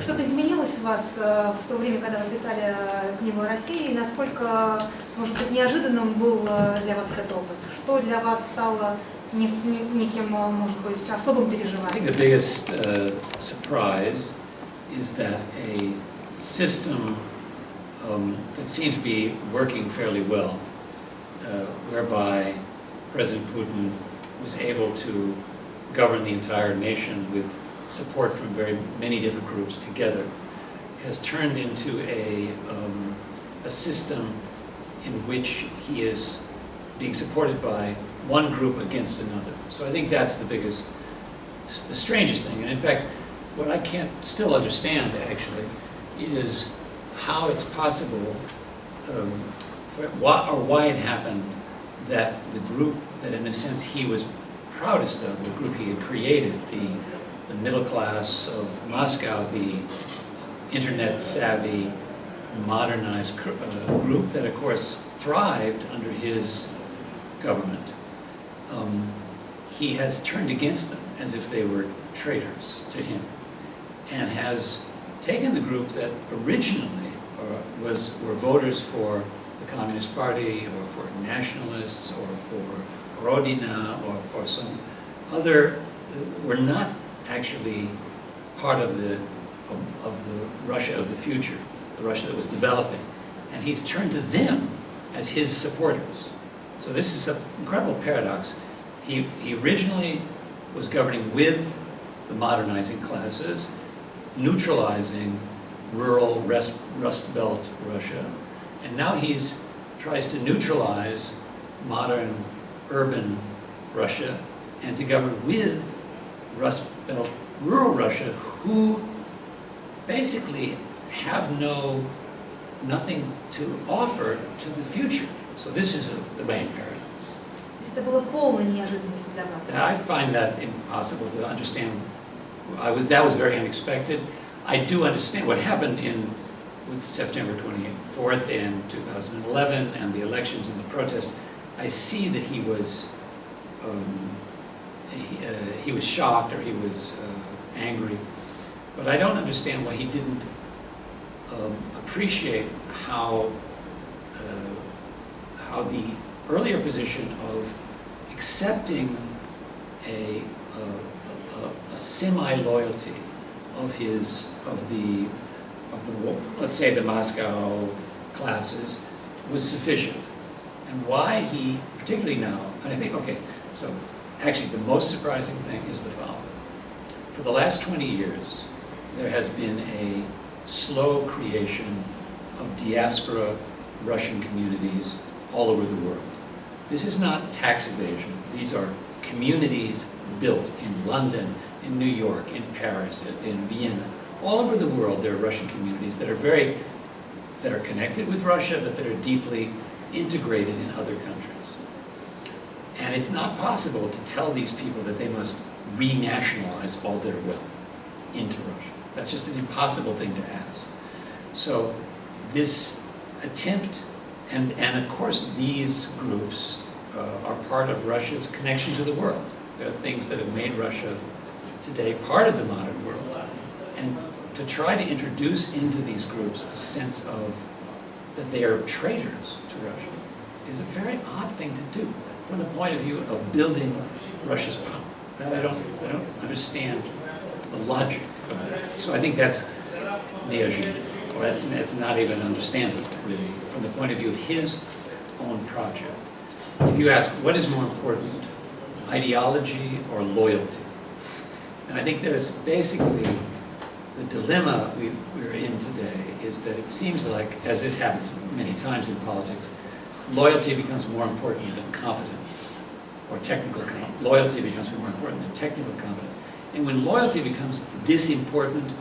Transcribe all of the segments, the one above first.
Что-то изменилось у вас в то время, когда вы писали книгу о России? Насколько, может быть, неожиданным был для вас этот опыт? Что для вас стало неким, может быть, особым переживанием? I think the biggest surprise is that a system that seemed to be working fairly well, whereby President Putin was able to govern the entire nation with support from very many different groups together, has turned into a system in which he is being supported by one group against another. So I think that's the strangest thing. And in fact, what I can't still understand, actually, is how it's possible, why it happened that the group that, in a sense, he was proudest of, the group he had created, the middle class of Moscow, the internet-savvy, modernized group that, of course, thrived under his government, he has turned against them as if they were traitors to him, and has taken the group that originally were voters for the Communist Party, or for nationalists, or for Rodina, or for some other, were not actually part of the Russia of the future, the Russia that was developing, and he's turned to them as his supporters. So this is an incredible paradox. He originally was governing with the modernizing classes, neutralizing rural Rust Belt Russia, and now he's tries to neutralize modern urban Russia and to govern with Rust Belt rural Russia, who basically have nothing to offer to the future. So this is the main paradox. Это было полной неожиданностью для вас. I find that impossible to understand. That was very unexpected. I do understand what happened with September 24th in 2011 and the elections and the protests. I see that he was shocked, or he was angry, but I don't understand why he didn't appreciate how the earlier position of accepting a semi-loyalty of the let's say the Moscow classes was sufficient, and why he, particularly now, and I think, okay, so actually the most surprising thing is the following. For the last 20 years, there has been a slow creation of diaspora Russian communities all over the world. This is not tax evasion. These are communities built in London, in New York, in Paris, in Vienna. All over the world there are Russian communities that are connected with Russia, but that are deeply integrated in other countries. And it's not possible to tell these people that they must renationalize all their wealth into Russia. That's just an impossible thing to ask. So this attempt, and of course these groups are part of Russia's connection to the world. There are things that have made Russia today part of the modern world. And to try to introduce into these groups a sense of that they are traitors to Russia is a very odd thing to do from the point of view of building Russia's power. That I don't understand the logic of that. So I think that's neojit, or that's not even understandable, really, from the point of view of his own project. If you ask, what is more important, ideology or loyalty? And I think there's basically the dilemma we're in today is that it seems like, as this happens many times in politics, loyalty becomes more important than competence, or technical competence. Loyalty becomes more important than technical competence. And when loyalty becomes this important,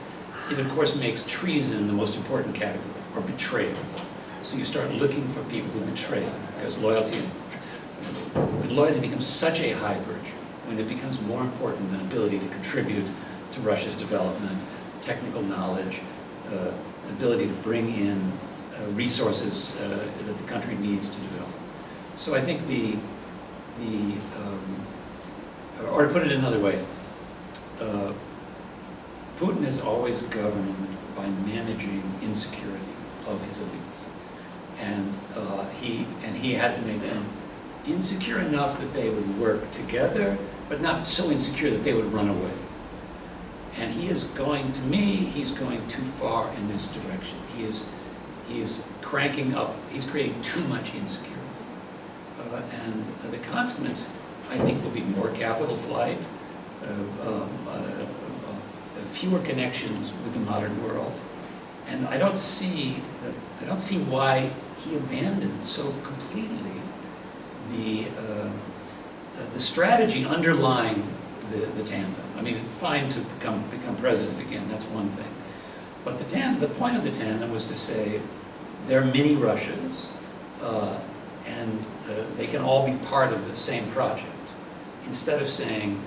it of course makes treason the most important category, or betrayal. So you start looking for people who betray you, because when loyalty becomes such a high virtue, when it becomes more important than ability to contribute to Russia's development, technical knowledge, the ability to bring in resources that the country needs to develop. So I think or to put it another way, Putin is always governed by managing insecurity of his elites. And he had to make them insecure enough that they would work together, but not so insecure that they would run away. And he is going, to me, he's going too far in this direction. He's cranking up, he's creating too much insecurity. And the consequence, I think, will be more capital flight, fewer connections with the modern world. And I don't see why he abandoned so completely the strategy underlying the tandem. I mean, it's fine to become president again, that's one thing. But the point of the tandem was to say, there are many Russias, and they can all be part of the same project. Instead of saying,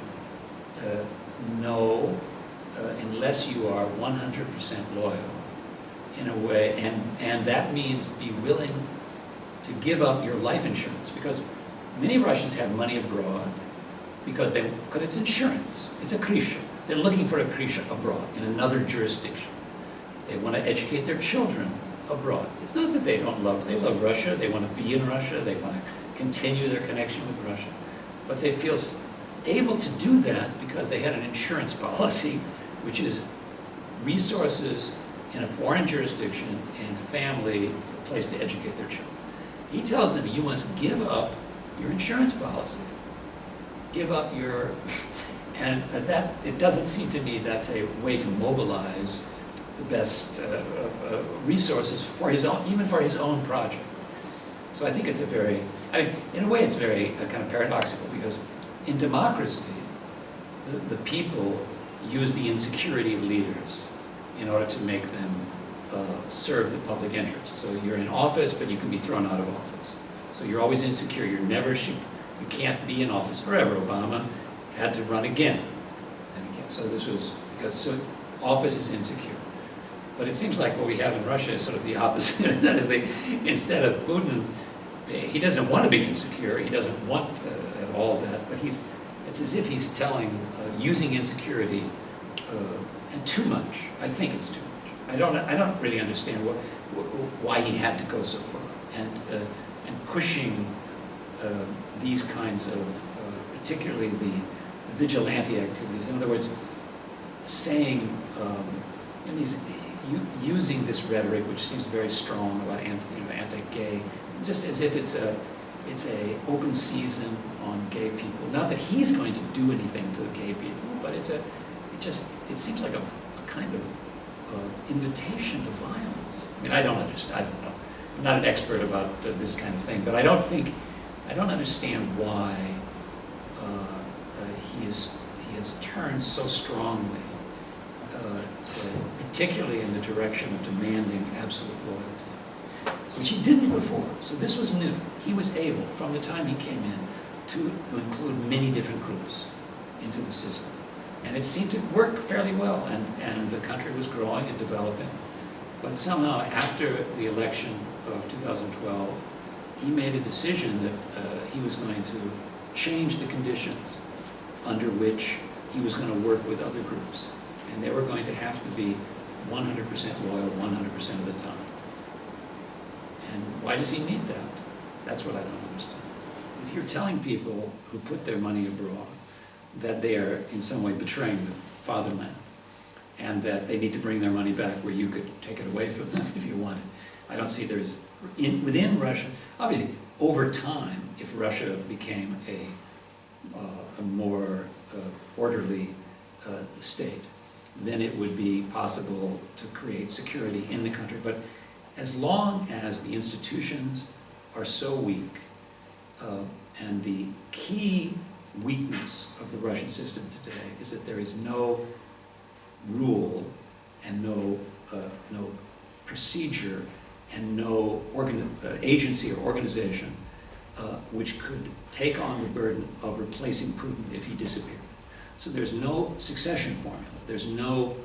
no, unless you are 100% loyal, in a way, and that means be willing to give up your life insurance, because many Russians have money abroad because it's insurance, it's a krisha. They're looking for a krisha abroad, in another jurisdiction. They want to educate their children abroad. It's not that they love Russia, they want to be in Russia, they want to continue their connection with Russia. But they feel able to do that because they had an insurance policy, which is resources in a foreign jurisdiction and family, a place to educate their children. He tells them, you must give up your insurance policy. Give up your, and that, it doesn't seem to me that's a way to mobilize the best resources for his own, even for his own project. So I think it's in a way it's very kind of paradoxical, because in democracy, the people use the insecurity of leaders in order to make them serve the public interest. So you're in office, but you can be thrown out of office. So you're always insecure. You can't be in office forever. Obama had to run again, and he can't. So this was because office is insecure. But it seems like what we have in Russia is sort of the opposite. That is, instead of Putin, he doesn't want to be insecure. He doesn't want at all that. But it's as if he's using insecurity. And too much. I think it's too much. I don't really understand why he had to go so far, and pushing these kinds of, particularly the vigilante activities. In other words, saying using this rhetoric, which seems very strong about anti-gay, just as if it's a open season on gay people. Not that he's going to do anything to the gay people, but it seems like a kind of invitation to violence. I mean, I don't understand. I don't know. I'm not an expert about this kind of thing, but I don't understand why he has turned so strongly, particularly in the direction of demanding absolute loyalty, which he didn't before. So this was new. He was able, from the time he came in, to include many different groups into the system. And it seemed to work fairly well, and the country was growing and developing. But somehow, after the election of 2012, he made a decision that he was going to change the conditions under which he was going to work with other groups. And they were going to have to be 100% loyal 100% of the time. And why does he need that? That's what I don't understand. If you're telling people who put their money abroad that they are in some way betraying the fatherland, and that they need to bring their money back where you could take it away from them if you wanted. I don't see within Russia, obviously, over time, if Russia became a more orderly state, then it would be possible to create security in the country. But as long as the institutions are so weak, and the key weakness of the Russian system today is that there is no rule and no procedure and no agency or organization which could take on the burden of replacing Putin if he disappeared. So there's no succession formula. There's no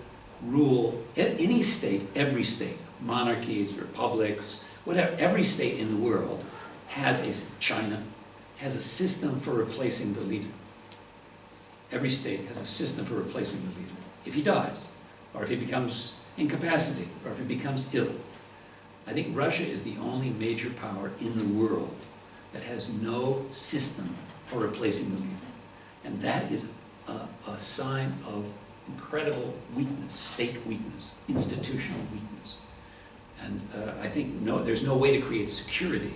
rule. Any state, every state, monarchies, republics, whatever, every state in the world China has a system for replacing the leader. Every state has a system for replacing the leader. If he dies, or if he becomes incapacitated, or if he becomes ill. I think Russia is the only major power in the world that has no system for replacing the leader. And that is a sign of incredible weakness, state weakness, institutional weakness. And I think there's no way to create security,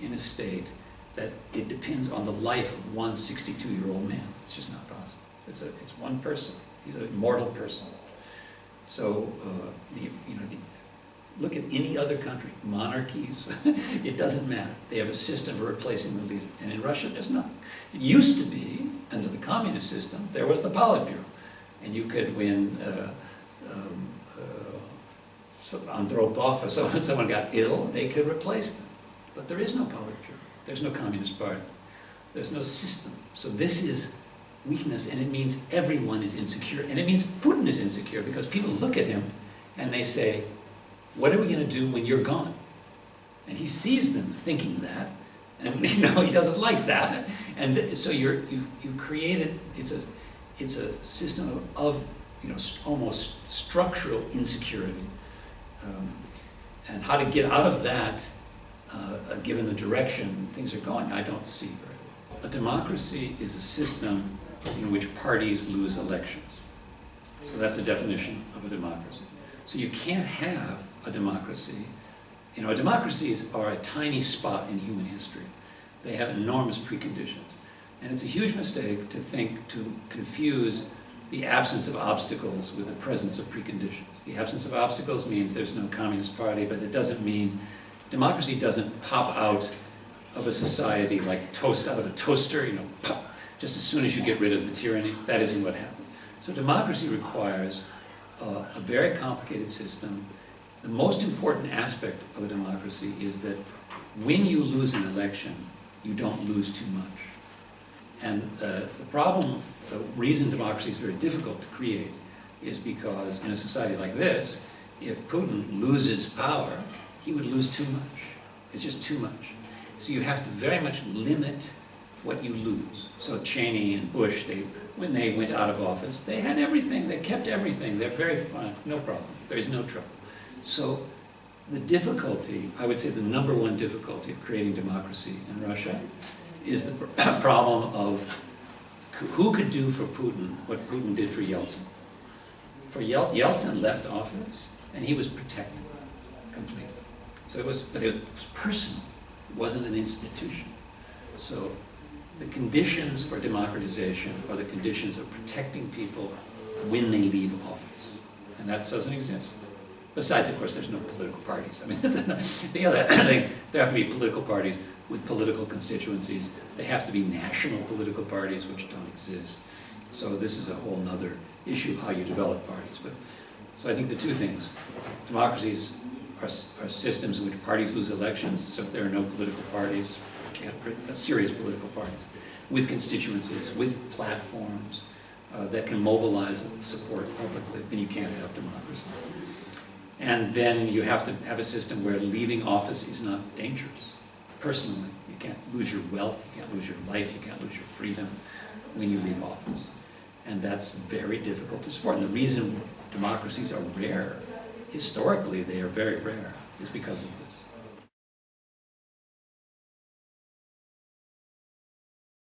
in a state that it depends on the life of one 62-year-old man. It's just not possible. It's one person. He's an immortal person. So look at any other country, monarchies, it doesn't matter. They have a system for replacing the leader. And in Russia, there's none. It used to be, under the communist system, there was the Politburo. And you could, when Andropov or someone got ill, they could replace them. But there is no Politburo. There's no Communist Party. There's no system. So this is weakness, and it means everyone is insecure. And it means Putin is insecure, because people look at him and they say, what are we going to do when you're gone? And he sees them thinking that, and he doesn't like that. And so you've created, it's a system of almost structural insecurity. And how to get out of that, given the direction things are going, I don't see very well. A democracy is a system in which parties lose elections. So that's the definition of a democracy. So you can't have a democracy. Democracies are a tiny spot in human history. They have enormous preconditions. And it's a huge mistake to confuse the absence of obstacles with the presence of preconditions. The absence of obstacles means there's no Communist Party, but it doesn't mean democracy doesn't pop out of a society like toast out of a toaster, pop, just as soon as you get rid of the tyranny. That isn't what happens. So democracy requires a very complicated system. The most important aspect of a democracy is that when you lose an election, you don't lose too much. And the reason democracy is very difficult to create is because in a society like this, if Putin loses power, he would lose too much. It's just too much. So you have to very much limit what you lose. So Cheney and Bush, when they went out of office, they had everything, they kept everything, they're very fine, no problem, there is no trouble. So the difficulty, I would say the number one difficulty of creating democracy in Russia is the problem of who could do for Putin what Putin did for Yeltsin. For Yeltsin left office, and he was protected completely. So it was personal, it wasn't an institution. So the conditions for democratization are the conditions of protecting people when they leave office. And that doesn't exist. Besides, of course, there's no political parties. I mean, that's the other thing. There have to be political parties with political constituencies. They have to be national political parties, which don't exist. So this is a whole nother issue of how you develop parties. So I think the two things, democracies are systems in which parties lose elections. So if there are no political parties, serious political parties, with constituencies, with platforms that can mobilize support publicly, then you can't have democracy. And then you have to have a system where leaving office is not dangerous. Personally, you can't lose your wealth, you can't lose your life, you can't lose your freedom when you leave office. And that's very difficult to support. And the reason democracies are rare, historically they are very rare, is because of this.